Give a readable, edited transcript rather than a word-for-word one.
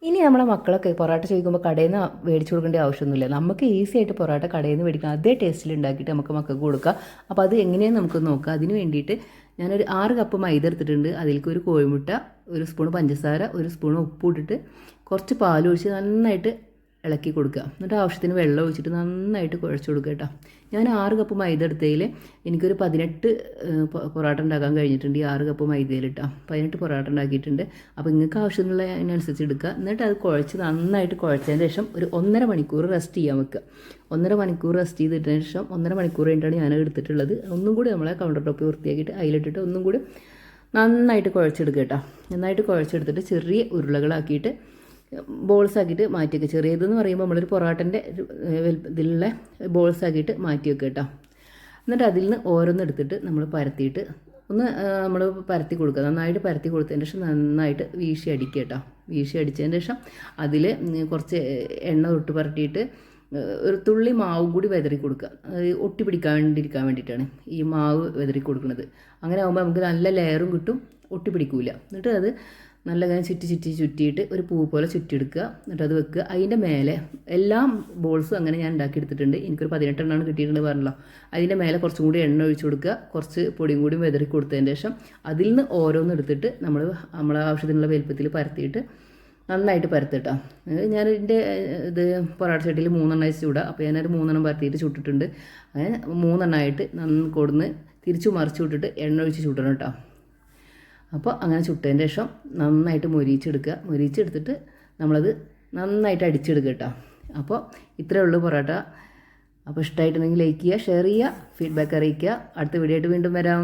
ഇനി നമ്മളെ മക്കളൊക്കെ പൊറോട്ട ചോദിക്കുമ്പോൾ കടയിൽ നിന്ന് മേടിച്ചു കൊടുക്കേണ്ട ആവശ്യമൊന്നുമില്ല. നമുക്ക് ഈസി ആയിട്ട് പൊറോട്ട കടയിൽ നിന്ന് മേടിക്കാം, അതേ ടേസ്റ്റിൽ ഉണ്ടാക്കിയിട്ട് നമുക്ക് മക്കൾക്ക് കൊടുക്കാം. അപ്പോൾ അത് എങ്ങനെയാണെന്ന് നമുക്ക് നോക്കാം. അതിന് വേണ്ടിയിട്ട് ഞാനൊരു 6 കപ്പ് മൈദ എടുത്തിട്ടുണ്ട്. അതിലേക്ക് ഒരു കോഴിമുട്ട, ഒരു സ്പൂൺ പഞ്ചസാര, ഒരു സ്പൂൺ ഉപ്പ് ഇട്ടിട്ട് കുറച്ച് പാലൊഴിച്ച് നന്നായിട്ട് ഇളക്കി കൊടുക്കുക. എന്നിട്ട് ആവശ്യത്തിന് വെള്ളം ഒഴിച്ചിട്ട് നന്നായിട്ട് കുഴച്ച് കൊടുക്കുക കേട്ടോ. ഞാൻ 6 കപ്പ് മൈദ എടുത്തതിൽ എനിക്കൊരു 18 പൊറോട്ട ഉണ്ടാക്കാൻ കഴിഞ്ഞിട്ടുണ്ട്. ഈ 6 കപ്പ് മൈദയിൽ ഇട്ടാൽ 18 പൊറോട്ട ഉണ്ടാക്കിയിട്ടുണ്ട്. അപ്പോൾ നിങ്ങൾക്ക് ആവശ്യമുള്ള അതിനനുസരിച്ച് എടുക്കുക. എന്നിട്ട് അത് കുഴച്ച് നന്നായിട്ട് കുഴച്ചതിന് ശേഷം ഒരു 1.5 മണിക്കൂർ റെസ്റ്റ് ചെയ്യാൻ വെക്കുക. 1.5 മണിക്കൂർ റെസ്റ്റ് ചെയ്തിട്ടതിന് ശേഷം 1.5 മണിക്കൂർ കഴിഞ്ഞിട്ടാണ് ഞാൻ എടുത്തിട്ടുള്ളത്. ഒന്നും കൂടി നമ്മളെ കൗണ്ടർ ടോപ്പ് വൃത്തിയാക്കിയിട്ട് അതിലിട്ടിട്ട് ഒന്നും കൂടി നന്നായിട്ട് കുഴച്ചെടുക്കുക കേട്ടോ. നന്നായിട്ട് കുഴച്ചെടുത്തിട്ട് ചെറിയ ഉരുളകളാക്കിയിട്ട് ബോൾസ് ആക്കിയിട്ട് മാറ്റി വെക്കുക. ചെറിയതെന്ന് പറയുമ്പോൾ നമ്മളൊരു പൊറോട്ടൻ്റെ ഇതിലുള്ള ബോൾസ് ആക്കിയിട്ട് മാറ്റി വെക്കുക കേട്ടോ. എന്നിട്ട് അതിൽ നിന്ന് ഓരോന്നെടുത്തിട്ട് നമ്മൾ പരത്തിയിട്ട് നമ്മൾ പരത്തി കൊടുക്കുക. നന്നായിട്ട് പരത്തി കൊടുത്തതിന് ശേഷം നന്നായിട്ട് വീശി അടിക്കുക കേട്ടോ. വീശി അടിച്ചതിന് ശേഷം അതിൽ കുറച്ച് എണ്ണ തൊട്ട് പരട്ടിയിട്ട് ഒരു തുള്ളി മാവും കൂടി വെതറി കൊടുക്കുക. ഒട്ടി പിടിക്കാണ്ടിരിക്കാൻ വേണ്ടിയിട്ടാണ് ഈ മാവ് വെതറി കൊടുക്കുന്നത്. അങ്ങനെ ആകുമ്പോൾ നമുക്ക് നല്ല ലെയറും കിട്ടും, ഒട്ടി പിടിക്കില്ല. എന്നിട്ട് അത് നല്ല ചുറ്റിയിട്ട് ഒരു പൂ പോലെ ചുറ്റിയെടുക്കുക. എന്നിട്ട് അത് വെക്കുക. അതിൻ്റെ മേലെ എല്ലാ ബോൾസും അങ്ങനെ ഞാൻ ഉണ്ടാക്കിയെടുത്തിട്ടുണ്ട്. എനിക്കൊരു 18 എണ്ണമാണ് കിട്ടിയിട്ടുണ്ട് പറഞ്ഞല്ലോ. അതിൻ്റെ മേലെ കുറച്ചും കൂടി എണ്ണ ഒഴിച്ച് കൊടുക്കുക. കുറച്ച് പൊടിയും കൂടി വെതറി കൊടുത്തതിന് ശേഷം അതിൽ നിന്ന് ഓരോന്നെടുത്തിട്ട് നമ്മളെ ആവശ്യത്തിനുള്ള വലുപ്പത്തിൽ പരത്തിയിട്ട് നന്നായിട്ട് പരത്തിട്ടാ. ഞാൻ ഇതിൻ്റെ പൊറോട്ട ചട്ടിയിൽ 3 എണ്ണം വെച്ച് ചൂടാം. അപ്പോൾ ഞാനൊരു 3 എണ്ണം പരത്തിയിട്ട് ചുട്ടിട്ടുണ്ട്. അങ്ങനെ 3 എണ്ണമായിട്ട് കൊടുന്ന് തിരിച്ചു മറിച്ച് വിട്ടിട്ട് എണ്ണ ഒഴിച്ച് ചുടണം കേട്ടോ. അപ്പോൾ അങ്ങനെ ചുട്ടതിന് ശേഷം നന്നായിട്ട് മൊരിച്ചെടുക്കുക. മൊരിച്ചെടുത്തിട്ട് നമ്മളത് നന്നായിട്ട് അടിച്ചെടുക്കുക കേട്ടോ. അപ്പോൾ ഇത്രയേ ഉള്ളൂ പൊറോട്ട. അപ്പോൾ ഇഷ്ടമായിട്ടുണ്ടെങ്കിൽ ലൈക്ക് ചെയ്യുക, ഷെയർ ചെയ്യുക, ഫീഡ്ബാക്ക് അറിയിക്കുക. അടുത്ത വീഡിയോ ആയിട്ട് വീണ്ടും വരാം.